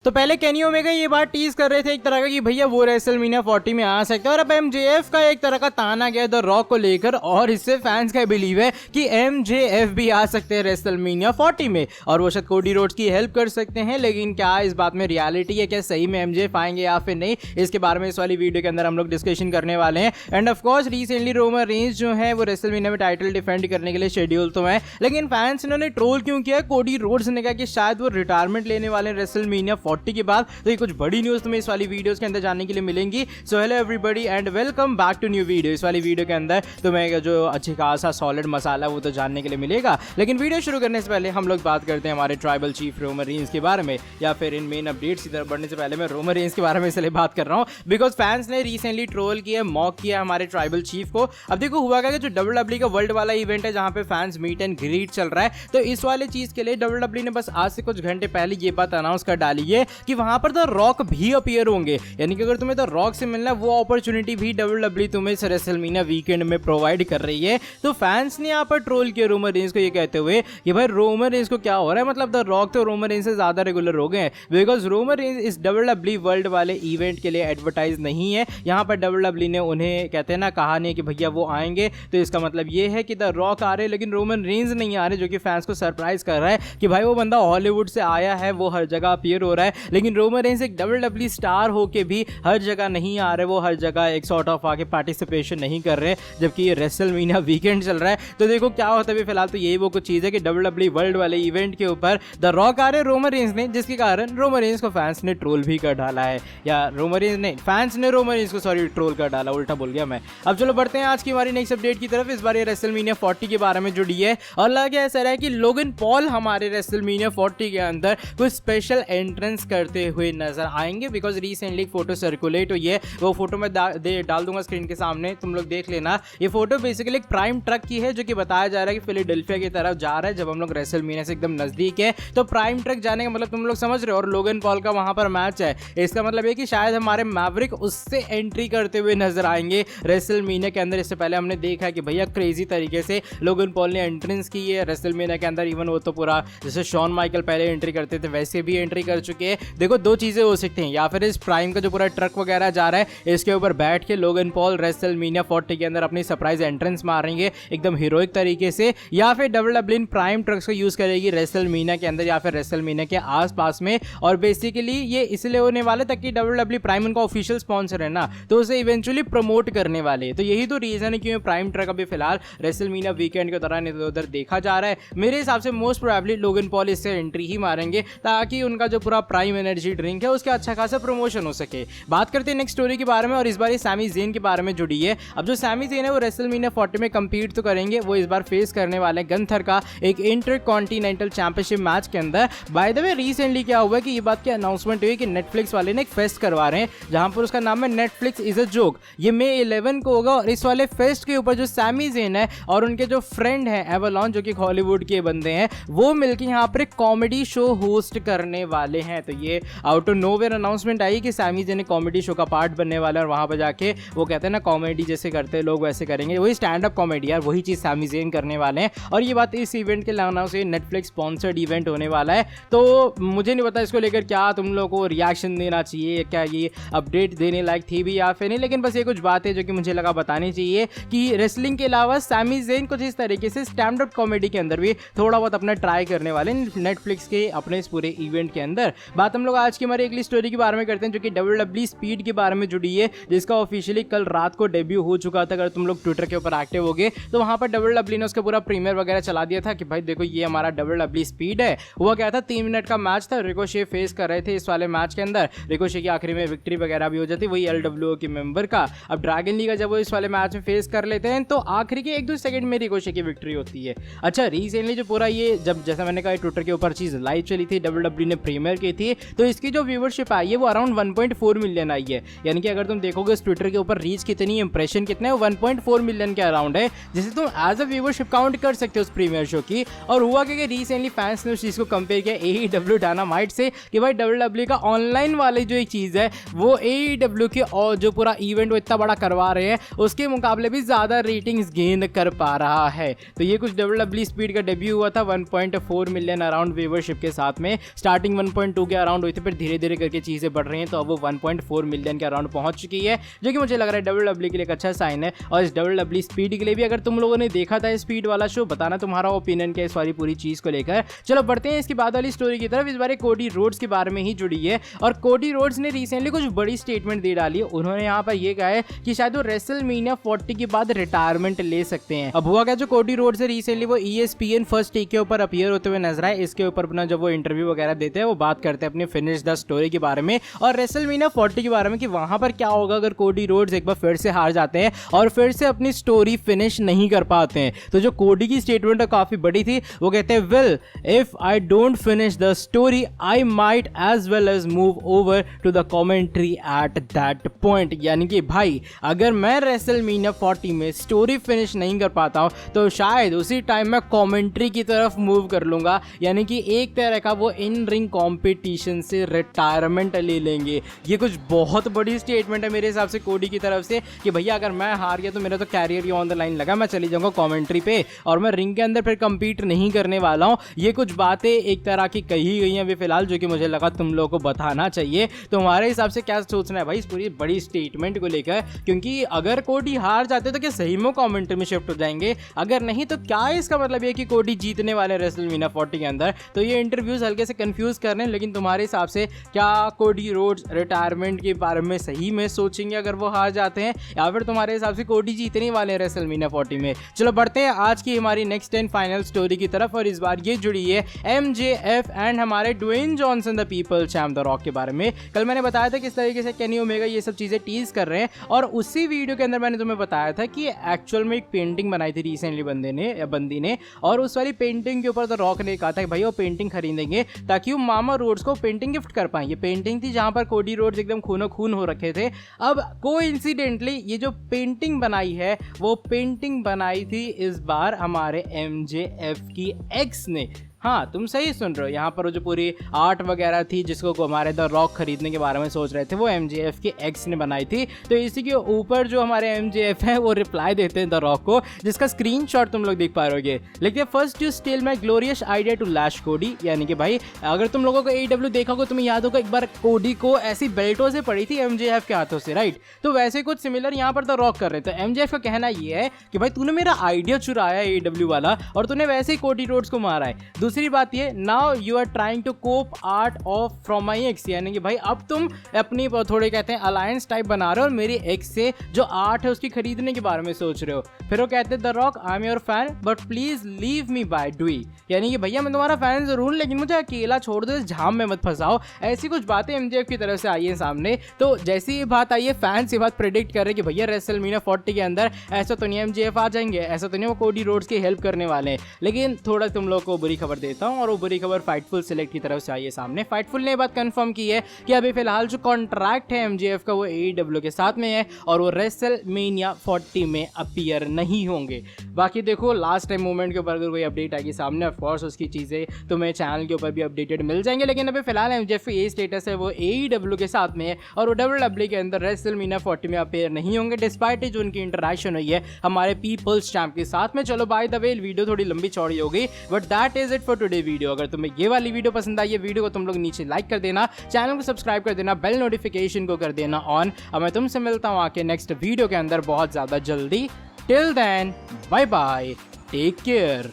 तो पहले Kenny Omega ये बात टीज कर रहे थे एक तरह का कि भैया वो रेसलमेनिया 40 में आ सकते हैं, और अब एमजेएफ का एक तरह का ताना गया द रॉक को लेकर, और इससे फैंस का बिलीव है कि एमजेएफ भी आ सकते हैं रेसलमेनिया 40 में, और वो शायद कोडी रोड्स की हेल्प कर सकते हैं। लेकिन क्या इस बात में रियलिटी है, क्या सही में एमजेएफ आएंगे या फिर नहीं, इसके बारे में इस वाली वीडियो के अंदर हम लोग डिस्कशन करने वाले हैं। End of course recently Roman Reigns जो है वो रेसलमेनिया में टाइटल डिफेंड करने के लिए शेड्यूल तो है, लेकिन फैंस इन्होंने ट्रोल क्यों किया? कोडी रोड्स ने कहा कि शायद वो रिटायरमेंट लेने वाले रेसलमेनिया 40 के बाद। तो ये कुछ बड़ी न्यूज़ तुम्हें इस वाली वीडियोस के अंदर जानने के लिए मिलेंगी। So hello everybody and welcome back to new video. इस वाली वीडियो के अंदर तुम्हें जो अच्छी खासा सॉलिड मसाला वो तो जानने के लिए मिलेगा, लेकिन वीडियो शुरू करने से पहले हम लोग बात करते हैं हमारे ट्राइबल चीफ रोमन रेंज के बारे में, या फिर इन मेन अपडेट्स की तरफ बढ़ने से पहले मैं रोमन रेंज के बारे में इसलिए बात कर रहा हूँ बिकॉज फैंस ने रिसेंटली ट्रोल किया, मॉक किया हमारे ट्राइबल चीफ को। अब देखो हुआ क्या, जो डब्ल्यूडब्ल्यूई का वर्ल्ड वाला इवेंट है जहाँ पे फैंस मीट एंड ग्रीट चल रहा है, तो इस वाले चीज के लिए डब्ल्यूडब्ल्यूई ने बस आज से कुछ घंटे पहले ये बात अनाउंस कर डाली है कि वहां पर द रॉक भी अपीयर होंगे। यानी कि अगर तुम्हें द रॉक से मिलना वो अपॉर्चुनिटी भी डब्ल्यूडब्ल्यूई तुम्हें इस रेसलमेनिया वीकेंड में प्रोवाइड कर रही है। तो फैंस ने यहाँ पर ट्रोल किया रोमन रेंज को ये कहते हुए कि भाई रोमन रेंज को क्या हो रहा है, मतलब द रॉक तो रोमन रेंज से ज्यादा रेगुलर हो गए हैं, बिकॉज रोमन रेंज इस डब्ल्यूडब्ल्यूई वर्ल्ड वाले इवेंट के लिए एडवर्टाइज नहीं है। यहाँ पर डब्ल्यूडब्ल्यूई ने उन्हें कहते हैं ना कहा नहीं कि भैया वो आएंगे, तो इसका मतलब ये है कि द रॉक आ रहे हैं लेकिन रोमन रेंज नहीं आ रहे, जो कि फैंस को सरप्राइज कर रहा है कि भाई वो बंदा हॉलीवुड से आया है, वो हर जगह अपीयर हो रहा है, लेकिन रोमन रेंज एक डब्ल्यूडब्ल्यूई स्टार होके भी हर जगह नहीं आ रहे, वो हर जगह एक सॉर्ट ऑफ आके पार्टिसिपेशन नहीं कर रहे, जबकि ये रेसलमेनिया वीकेंड चल रहा है। तो देखो क्या होता है फिलहाल, तो यही वो कुछ चीज है कि डब्ल्यूडब्ल्यूई वर्ल्ड वाले इवेंट के ऊपर द रॉक आ रहे रोमन रेंज ने, जिसके कारण रोमन रेंज को फैंस ने ट्रोल भी कर डाला है, या रोमन रेंज ने फैंस ने रोमन रेंज को सॉरी ट्रोल कर डाला, उल्टा बोल गया मैं। अब चलो बढ़ते हैं आज की हमारी नेक्स्ट अपडेट की तरफ। इस बार ये रेसलमेनिया 40 के बारे में जुड़ी है, और लगा ऐसा है कि लोगन पॉल हमारे रेसलमेनिया 40 के अंदर कुछ स्पेशल एंट्रेंस करते हुए नजर आएंगे, बिकॉज रिसेंटली फोटो सर्कुलेट हुई है, वो फोटो मैं डाल दूंगा स्क्रीन के सामने, तुम लोग देख लेना। ये फोटो बेसिकली एक प्राइम ट्रक की है, जो कि बताया जा रहा है कि फिलाडेल्फिया की तरफ जा रहा है। जब हम लोग रेसलमेनिया से एकदम नजदीक है तो प्राइम ट्रक जाने का मतलब तुम लोग समझ रहे हो, और लोगन पॉल का वहां पर मैच है, इसका मतलब ये कि शायद हमारे मैवरिक उससे एंट्री करते हुए नजर आएंगे रेसलमेनिया के अंदर। इससे पहले हमने देखा है कि भैया क्रेजी तरीके से लोगन पॉल ने एंट्रेंस की है रेसलमेनिया के अंदर, इवन वो तो पूरा जैसे शॉन माइकल पहले एंट्री करते थे वैसे भी एंट्री कर चुके हैं। देखो दो चीजें हो सकती हैं, या फिर इस प्राइम का जो पूरा ट्रक वगैरह जा रहा है इसके ऊपर बैठ के लोगन पॉल रेसलमेनिया 40 के अंदर अपनी सरप्राइज एंट्रेंस मारेंगे एकदम हीरोइक तरीके से, या फिर डब्ल्यूडब्ल्यूई प्राइम ट्रक्स को यूज करेगी रेसलमेनिया के अंदर या फिर रेसलमेनिया के आसपास में। और बेसिकली ये इसलिए होने वाले ताकि डब्ल्यूडब्ल्यूई प्राइम उनका ऑफिशियल स्पॉन्सर है ना, तो उसे इवेंचुअली प्रमोट करने वाले। तो यही तो रीजन है क्यों प्राइम ट्रक अभी फिलहाल रेसलमेनिया वीकेंड के दौरान इधर उधर देखा जा रहा है। मेरे हिसाब से मोस्ट प्रोबेबली लोगन पॉल इससे एंट्री ही मारेंगे ताकि उनका जो पूरा प्राइम एनर्जी ड्रिंक है उसका अच्छा खासा प्रमोशन हो सके। बात करते हैं नेक्स्ट स्टोरी के बारे में, और इस बार ये सैमी ज़ेन के बारे में जुड़ी है। अब जो सैमी ज़ेन है वो रेसलमेनिया 40 में कंपीट तो करेंगे, वो इस बार फेस करने वाले गंथर का एक इंटरकॉन्टिनेंटल चैंपियनशिप मैच के अंदर। बाय द वे रिसेंटली क्या हुआ कि ये बात की अनाउंसमेंट हुई कि नेटफ्लिक्स वाले ने एक फेस्ट करवा रहे हैं जहां पर उसका नाम है नेटफ्लिक्स इज अ जोक। ये मई 11 को होगा, और इस वाले फेस्ट के ऊपर जो सैमी ज़ेन है और उनके जो फ्रेंड है एवलॉन, जो कि हॉलीवुड के बंदे हैं, वो मिलकर यहाँ पर एक कॉमेडी शो होस्ट करने वाले हैं। तो ये आउट ऑफ नोवेयर अनाउंसमेंट आई कि सैमी ज़ेन कॉमेडी शो का पार्ट बनने वाला है, और वहां पर जाके वो कहते हैं ना कॉमेडी जैसे करते हैं लोग वैसे करेंगे, वही स्टैंड अप कॉमेडी यार, वही चीज सैमी ज़ेन करने वाले हैं। और ये बात इस इवेंट के अनाउंस से नेटफ्लिक्स स्पॉन्सर्ड इवेंट होने वाला है। तो मुझे नहीं पता इसको लेकर क्या तुम लोगों को रिएक्शन देना चाहिए, क्या ये अपडेट देने लायक थी भी या फिर नहीं, लेकिन बस ये कुछ बात है जो कि मुझे लगा बतानी चाहिए कि रेसलिंग के अलावा सैमी ज़ेन कुछ इस तरीके से स्टैंड अप कॉमेडी के अंदर भी थोड़ा बहुत अपना ट्राई करने वाले नेटफ्लिक्स के अपने इस पूरे इवेंट के अंदर। बात हम लोग आज की हमारी अगली स्टोरी के बारे में करते हैं, जो कि डब्ल्यूडब्ल्यूई स्पीड के बारे में जुड़ी है, जिसका ऑफिशियली कल रात को डेब्यू हो चुका था। अगर तुम लोग ट्विटर के ऊपर एक्टिव हो गए तो वहां पर डब्ल्यूडब्ल्यूई ने उसका पूरा प्रीमियर वगैरह चला दिया था कि भाई देखो ये हमारा डब्ल्यूडब्ल्यूई स्पीड है। हुआ क्या था, 3 मिनट का मैच था, रिकोशे फेस कर रहे थे इस वाले मैच के अंदर, रिकोशे की आखिरी में विक्ट्री वगैरह भी हो जाती, वही एलडब्ल्यूओ के मेंबर का। अब ड्रैगन लीग जब वो इस वाले मैच में फेस कर लेते हैं तो आखिरी के 1-2 सेकंड में रिकोशे की विक्ट्री होती है। अच्छा रिसेंटली जो पूरा ये जब जैसा मैंने कहा ट्विटर के ऊपर चीज लाइव चली थी, डब्ल्यूडब्ल्यूई ने प्रीमियर की थी, तो इसकी जो व्यूवरशिप आई है वो अराउंड 1.4 मिलियन आई है। यानी कि अगर तुम देखोगे इस ट्विटर के ऊपर रीच कितनी, इंप्रेशन कितने, 1.4 मिलियन के अराउंड है, जिसे तुम एज अ व्यूवरशिप काउंट कर सकते हो उस प्रीमियर शो की। और हुआ कि रिसेंटली फैंस ने उस चीज को कंपेयर किया AEW डायनामाइट से कि भाई डब्ल्यूडब्ल्यूई का ऑनलाइन वाली जो एक चीज है वो AEW के और जो पूरा इवेंट वो इतना बड़ा करवा रहे हैं उसके मुकाबले भी ज्यादा रेटिंग्स गेन कर पा रहा है। तो ये कुछ डब्ल्यूडब्ल्यूई स्पीड का डेब्यू हुआ था 1.4 मिलियन अराउंड व्यूवरशिप के साथ में, स्टार्टिंग 1.2 के अराउंड हुई थी, फिर धीरे धीरे करके चीज़ें बढ़ रही हैं, तो अब वो 1.4 मिलियन के अराउंड पहुंच चुकी है, जो कि मुझे लग रहा है WWE के लिए एक अच्छा साइन है। और इस WWE स्पीड के लिए भी अगर तुम लोगों ने देखा था स्पीड वाला शो, बताना तुम्हारा ओपिनियन क्या है इस वाली पूरी चीज़ को लेकर। चलो बढ़ते हैं इसके बाद वाली स्टोरी की तरफ। इस बार कोडी रोड्स के बारे में ही जुड़ी है, और कोडी रोड्स ने रिसेंटली कुछ बड़ी स्टेटमेंट दे डाली। उन्होंने यहाँ पर ये कहा है कि शायद वो रेसलमेनिया 40 के बाद रिटायरमेंट ले सकते हैं। अब हुआ क्या, जो कोडी रोड्स है रिसेंटली वो ESPN फर्स्ट टेक के ऊपर अपीयर होते हुए नजर आए। इसके ऊपर अपना जब वो इंटरव्यू वगैरह देते हैं, वो बात करते हैं अपनी फिनिश द स्टोरी के बारे में और रेसलमेनिया 40 के बारे में कि वहां पर क्या होगा अगर कोडी रोड्स एक बार फिर से हार जाते हैं और फिर से अपनी स्टोरी फिनिश नहीं कर पाते हैं। तो जो कोडी की स्टेटमेंट काफी बड़ी थी, वो कहते हैं well if I don't finish the story I might as well as move over to the commentary at that point. यानी कि भाई अगर मैं रेसलमेनिया 40 में स्टोरी फिनिश नहीं कर पाता हूं तो शायद उसी टाइम मैं कमेंट्री की तरफ मूव कर लूंगा। यानी कि एक तरह का वो इन रिंग कॉम्पिटिशन से रिटायरमेंट ले लेंगे। ये कुछ बहुत बड़ी स्टेटमेंट है मेरे हिसाब से कोडी की तरफ से कि भैया अगर मैं हार गया तो मेरा तो कैरियर ही ऑन द लाइन लगा, मैं चली जाऊंगा कमेंट्री पे और मैं रिंग के अंदर फिर कंपीट नहीं करने वाला हूं। ये कुछ बातें एक तरह की कही गई हैं अभी फिलहाल, जो कि मुझे लगा तुम लोगों को बताना चाहिए। तो हमारे हिसाब से क्या सोचना है भाई इस पूरी बड़ी स्टेटमेंट को लेकर, क्योंकि अगर कोडी हार जाते तो क्या सही में कमेंट्री में शिफ्ट हो जाएंगे? अगर नहीं तो क्या इसका मतलब ये कि कोडी जीतने वाले रेसलमेनिया 40 के अंदर? तो ये इंटरव्यूज हल्के से कंफ्यूज कर रहे हैं। लेकिन तुम्हारे हिसाब से क्या कोडी रोड्स रिटायरमेंट के बारे में सही में सोचेंगे अगर वो हार जाते हैं, या फिर तुम्हारे हिसाब से कोडी जीतने वाले हैं रेसलमेनिया 40 में? चलो बढ़ते हैं आज की हमारी नेक्स्ट एंड फाइनल स्टोरी की तरफ, और इस बार ये जुड़ी है MJF एंड हमारे Dwayne Johnson the people champ the Rock के बारे में। कल मैंने बताया था किस तरीके से केनी ओमेगा ये सब चीज़ें टीज कर रहे हैं, और उसी वीडियो के अंदर मैंने तुम्हें बताया था कि एक्चुअल में एक पेंटिंग बनाई थी रिसेंटली बंदी ने, और उस वाली पेंटिंग के ऊपर द रॉक ने कहा था कि भाई वो पेंटिंग खरीदेंगे ताकि वो मामा रोड्स को पेंटिंग गिफ्ट कर पाए। ये पेंटिंग थी जहां पर कोडी रोड्स एकदम खूनो खून हो रखे थे। अब कोइंसिडेंटली ये जो पेंटिंग बनाई है वो पेंटिंग बनाई थी इस बार हमारे MJF की एक्स ने। हाँ तुम सही सुन रहे हो, यहाँ पर वो जो पूरी आर्ट वगैरह थी जिसको हमारे द रॉक खरीदने के बारे में सोच रहे थे वो MJF की एक्स ने बनाई थी। तो इसी के ऊपर जो हमारे MJF है वो रिप्लाई देते हैं द रॉक को, जिसका स्क्रीनशॉट तुम लोग देख पा रहे होगे। लिखते first you still my glorious idea to lash Cody. यानी कि भाई अगर तुम लोगों को AEW देखा हो तुम्हें याद होगा एक बार कोडी को ऐसी बेल्टों से पड़ी थी MJF के हाथों से, राइट? तो वैसे कुछ सिमिलर यहाँ पर द रॉक कर रहे थे। MJF का कहना ये है कि भाई तूने मेरा आइडिया चुराया AEW वाला और तूने वैसे ही कोडी रोड्स को मारा है। दूसरी बात ये, now you are trying to cope art off from my X. यानी कि भाई अब तुम अपनी थोड़े कहते हैं अलायंस टाइप बना रहे हो और मेरी एक्स से जो आर्ट है उसकी खरीदने के बारे में सोच रहे हो। फिर वो कहते हैं the Rock I am your fan but please leave me by डुई। यानी कि भैया मैं तुम्हारा फैन जरूर लेकिन मुझे अकेला छोड़ दो, इस झाम में मत फंसाओ। ऐसी कुछ बातें MJF की तरफ से आई है सामने। तो जैसी ये बात आई है फैंस ये बात प्रेडिक्ट कर रहे कि भैया रेसलमेनिया 40 के अंदर ऐसा तो नहीं MJF आ जाएंगे, ऐसा तो नहीं वो कोडी रोड्स की हेल्प करने वाले हैं। लेकिन थोड़ा तुम लोग को बुरी खबर देता हूँ, और वो बुरी खबर फाइटफुल सेलेक्ट की तरफ से आई है सामने। फाइटफुल ने बात कंफर्म की है कि अभी फिलहाल जो कॉन्ट्रैक्ट है MJF का वो AEW के साथ में है और वो रेसलमेनिया 40 में अपीयर नहीं होंगे। बाकी देखो लास्ट टाइम मूवमेंट के ऊपर अगर कोई अपडेट आएगी सामने ऑफ कोर्स उसकी चीज़ें तुम्हें चैनल के ऊपर भी अपडेटेड मिल जाएंगे। लेकिन अभी फिलहाल MJF का ये स्टेटस है वो AEW के साथ में है और वो WWE के अंदर रेसलमेनिया 40 में अपीयर नहीं होंगे, डिस्पाइट जो उनकी इंटरेक्शन हुई है हमारे पीपल्स चैंप के साथ में। चलो बाय द वे वीडियो थोड़ी लंबी चौड़ी हो गई, but that is it for today video. अगर तुम्हें ये वाली वीडियो पसंद आई है वीडियो को तुम लोग नीचे लाइक कर देना, चैनल को सब्सक्राइब कर देना, बेल नोटिफिकेशन को कर देना ऑन। अब मैं तुमसे मिलता हूँ आके नेक्स्ट वीडियो के अंदर बहुत ज़्यादा जल्दी। Till then bye bye, take care.